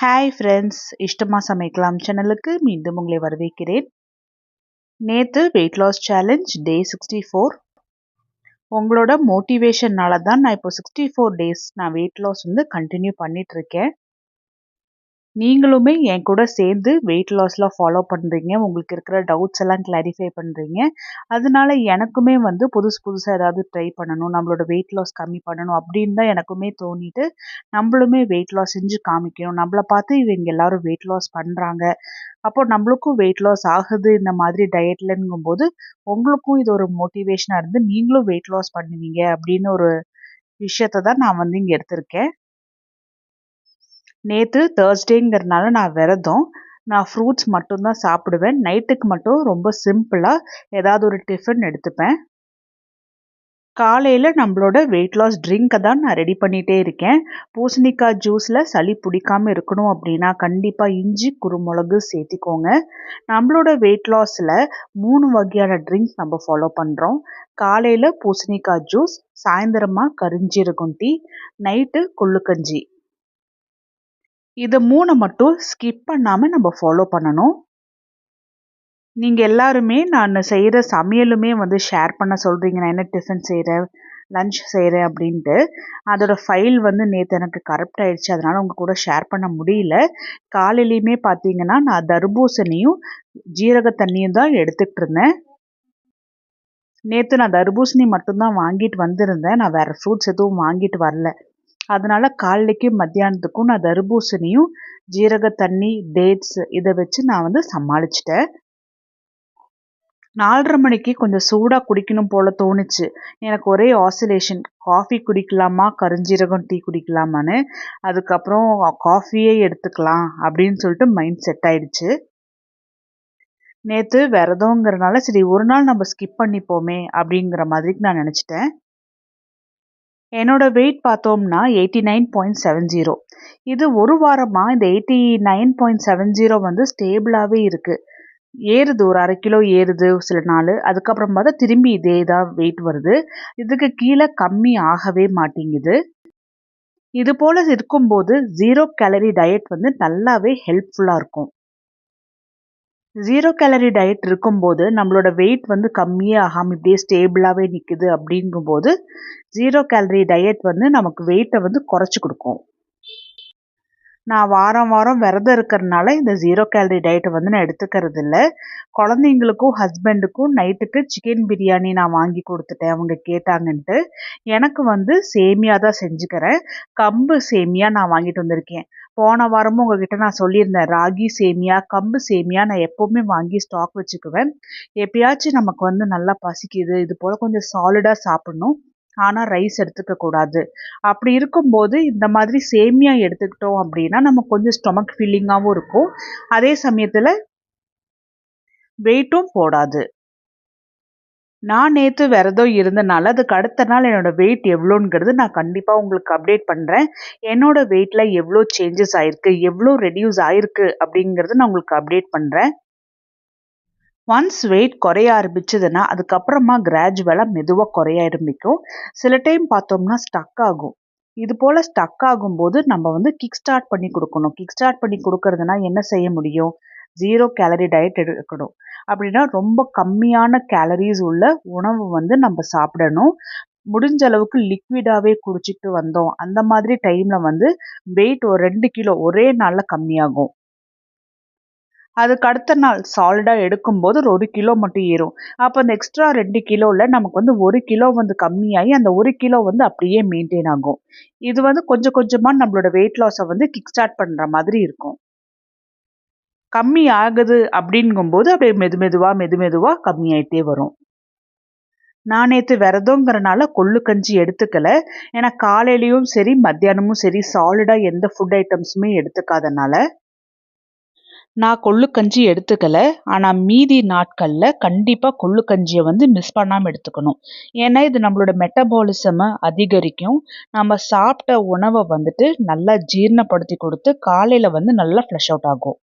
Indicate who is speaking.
Speaker 1: Hi friends, இஷ்டமா சமைக்கலாம் சேனலுக்கு மீண்டும் உங்களை வரவேற்கிறேன். நேற்று வெயிட் லாஸ் சேலஞ்ச் டே 64. உங்களோட மோட்டிவேஷன்னால தான் நான் இப்போ 64 டேஸ் நான் வெயிட் லாஸ் கண்டினியூ பண்ணிட்டு இருக்கேன். நீங்களுமே என் கூட சேர்ந்து வெயிட் லாஸ்லாம் ஃபாலோ பண்ணுறீங்க. உங்களுக்கு இருக்கிற டவுட்ஸ் எல்லாம் கிளாரிஃபை பண்ணுறீங்க. அதனால எனக்குமே புதுசாக ஏதாவது ட்ரை பண்ணணும், நம்மளோட வெயிட் லாஸ் கம்மி பண்ணணும் அப்படின்னு தான் எனக்குமே தோணிட்டு, நம்மளுமே வெயிட் லாஸ் செஞ்சு காமிக்கணும். நம்மளை பார்த்து இவங்க எல்லாரும் வெயிட் லாஸ் பண்ணுறாங்க, அப்போ நம்மளுக்கும் வெயிட் லாஸ் ஆகுது இந்த மாதிரி டயட்லங்கும்போது உங்களுக்கும் இது ஒரு மோட்டிவேஷனாக இருந்து நீங்களும் வெயிட் லாஸ் பண்ணுவீங்க அப்படின்னு ஒரு விஷயத்தை தான் நான் இங்கே எடுத்திருக்கேன். நேற்று தேர்ஸ்டேங்கிறதுனால நான் விரதம். நான் ஃப்ரூட்ஸ் மட்டும்தான் சாப்பிடுவேன். நைட்டுக்கு மட்டும் ரொம்ப சிம்பிளாக ஏதாவது ஒரு டிஃபன் எடுத்துப்பேன். காலையில் நம்மளோட வெயிட் லாஸ் ட்ரிங்கை தான் நான் ரெடி பண்ணிகிட்டே இருக்கேன். பூசணிக்காய் ஜூஸில் சளி பிடிக்காமல் இருக்கணும் அப்படின்னா கண்டிப்பாக இஞ்சி குருமிளகு சேர்த்திக்கோங்க. நம்மளோட வெயிட் லாஸில் 3 வகையான ட்ரிங்க்ஸ் நம்ம ஃபாலோ பண்ணுறோம். காலையில் பூசணிக்காய் ஜூஸ், சாயந்தரமாக கரிஞ்சீரகம் டீ, நைட்டு கொள்ளுக்கஞ்சி. இது 3 மட்டும் ஸ்கிப் பண்ணாமல் நம்ம ஃபாலோ பண்ணணும். நீங்கள் எல்லாருமே நான் செய்கிற சமையலுமே ஷேர் பண்ண சொல்கிறீங்க. நான் என்ன டிஃபன் செய்கிறேன், லன்ச் செய்கிறேன் அப்படின்ட்டு. அதோட ஃபைல் நேற்று எனக்கு கரெக்ட் ஆயிடுச்சு, அதனால் உங்கள் கூட ஷேர் பண்ண முடியல. காலையிலையுமே பார்த்தீங்கன்னா நான் தர்பூசணியும் ஜீரக தண்ணியும் தான் எடுத்துகிட்டு இருந்தேன். நேற்று நான் தர்பூசணி மட்டும்தான் வாங்கிட்டு வந்திருந்தேன். நான் வேறு ஃப்ரூட்ஸ் எதுவும் வாங்கிட்டு வரல. அதனால் காலைக்கும் மத்தியானத்துக்கும் நான் தர்பூசணியும் ஜீரக தண்ணி, டேட்ஸ் இதை வச்சு நான் சமாளிச்சிட்டேன். 4:30 மணிக்கு கொஞ்சம் சூடாக குடிக்கணும் போல் தோணுச்சு. எனக்கு ஒரே ஆசிலேஷன், காஃபி குடிக்கலாமா கரிஞ்சீரகம் டீ குடிக்கலாமான்னு. அதுக்கப்புறம் காஃபியே எடுத்துக்கலாம் அப்படின்னு சொல்லிட்டு மைண்ட் செட் ஆயிடுச்சு. நேற்று விரதங்கிறனால சரி ஒரு நாள் நம்ம ஸ்கிப் பண்ணிப்போமே அப்படிங்கிற மாதிரி நான் நினச்சிட்டேன். என்னோட வெயிட் பார்த்தோம்னா 89.70. இது ஒரு வாரமாக இந்த 89.70 ஸ்டேபிளாகவே இருக்குது. ஏறுது, ஒரு 1/2 கிலோ ஏறுது சில நாள். அதுக்கப்புறம் பார்த்தா திரும்பி இதே தான் வெயிட் வருது. இதுக்கு கீழே கம்மி ஆகவே மாட்டேங்குது. இது போல் இருக்கும்போது 0 கேலரி டயட் நல்லாவே ஹெல்ப்ஃபுல்லாக இருக்கும். 0 கேலரி டயட் இருக்கும்போது நம்மளோட வெயிட் கம்மியே ஆகாமல் இப்படியே ஸ்டேபிளாகவே நிற்குது. அப்படிங்கும்போது 0 கேலரி டயட் நமக்கு வெயிட்டை குறைச்சி கொடுக்கும். நான் வாரம் விரதம் இருக்கிறதுனால இந்த 0 கேலரி டயட்டை நான் எடுத்துக்கிறது இல்லை. குழந்தைங்களுக்கும் ஹஸ்பண்டுக்கும் நைட்டுக்கு சிக்கன் பிரியாணி நான் வாங்கி கொடுத்துட்டேன், அவங்க கேட்டாங்கன்ட்டு. எனக்கு சேமியா தான் செஞ்சுக்கிறேன். கம்பு சேமியா நான் வாங்கிட்டு வந்திருக்கேன். போன வாரமும் உங்ககிட்ட நான் சொல்லியிருந்தேன், ராகி சேமியா, கம்பு சேமியா நான் எப்போவுமே வாங்கி ஸ்டாக் வச்சுக்குவேன். எப்பயாச்சும் நமக்கு நல்லா பசிக்குது, இது போல் கொஞ்சம் சாலிடாக சாப்பிட்ணும், ஆனால் ரைஸ் எடுத்துக்கக்கூடாது. அப்படி இருக்கும்போது இந்த மாதிரி சேமியா எடுத்துக்கிட்டோம் அப்படின்னா நமக்கு கொஞ்சம் ஸ்டொமக் ஃபீலிங்காகவும் இருக்கும், அதே சமயத்தில் வெயிட்டும் போடாது. நான் நேற்று விரதம் இருந்தனால அதுக்கு அடுத்த நாள் என்னோடய வெயிட் எவ்வளோங்கிறது நான் கண்டிப்பாக உங்களுக்கு அப்டேட் பண்ணுறேன். என்னோடய வெயிட்டில் எவ்வளோ சேஞ்சஸ் ஆகிருக்கு, எவ்வளோ ரெடியூஸ் ஆகிருக்கு அப்படிங்கிறது நான் உங்களுக்கு அப்டேட் பண்ணுறேன். ஒன்ஸ் வெயிட் குறைய ஆரம்பிச்சதுன்னா அதுக்கப்புறமா கிராஜுவலாக மெதுவாக குறைய ஆரம்பிக்கும். சில டைம் பார்த்தோம்னா ஸ்டக் ஆகும். இது போல் ஸ்டக் ஆகும்போது நம்ம கிக் ஸ்டார்ட் பண்ணி கொடுக்கணும். கிக் ஸ்டார்ட் பண்ணி கொடுக்கறதுனா என்ன செய்ய முடியும்? 0 கேலரி டயட் எடுக்கணும். அப்படின்னா ரொம்ப கம்மியான கேலரிஸ் உள்ள உணவு நம்ம சாப்பிடணும். முடிஞ்ச அளவுக்கு லிக்விடாகவே குடிச்சிட்டு வந்தோம் அந்த மாதிரி டைமில் வெயிட் ஒரு 2 கிலோ ஒரே நாளில் கம்மியாகும். அதுக்கு அடுத்த நாள் சாலிடாக எடுக்கும்போது ஒரு 1 கிலோ மட்டும் ஏறும். அப்போ அந்த எக்ஸ்ட்ரா 2 கிலோவில் நமக்கு 1 கிலோ கம்மியாகி அந்த 1 கிலோ அப்படியே மெயின்டைன் ஆகும். இது கொஞ்சம் கொஞ்சமாக நம்மளோட வெயிட் லாஸை கிக் ஸ்டார்ட் பண்ணுற மாதிரி இருக்கும். கம்மி ஆகுது அப்படிங்கும்போது அப்படியே மெதுமெதுவாக கம்மியாயிட்டே வரும். நான் நேற்று விரதங்கிறனால கொள்ளுக்கஞ்சி எடுத்துக்கல. ஏன்னா காலையிலையும் சரி மத்தியானமும் சரி சாலிடாக எந்த ஃபுட் ஐட்டம்ஸுமே எடுத்துக்காதனால நான் கொள்ளுக்கஞ்சி எடுத்துக்கல. ஆனால் மீதி நாட்களில் கண்டிப்பாக கொள்ளுக்கஞ்சியை மிஸ் பண்ணாமல் எடுத்துக்கணும். ஏன்னா இது நம்மளோட மெட்டபாலிசமை அதிகரிக்கும். நம்ம சாப்பிட்ட உணவை நல்லா ஜீரணப்படுத்தி கொடுத்து காலையில் நல்லா ஃப்ளஷ் அவுட் ஆகும்.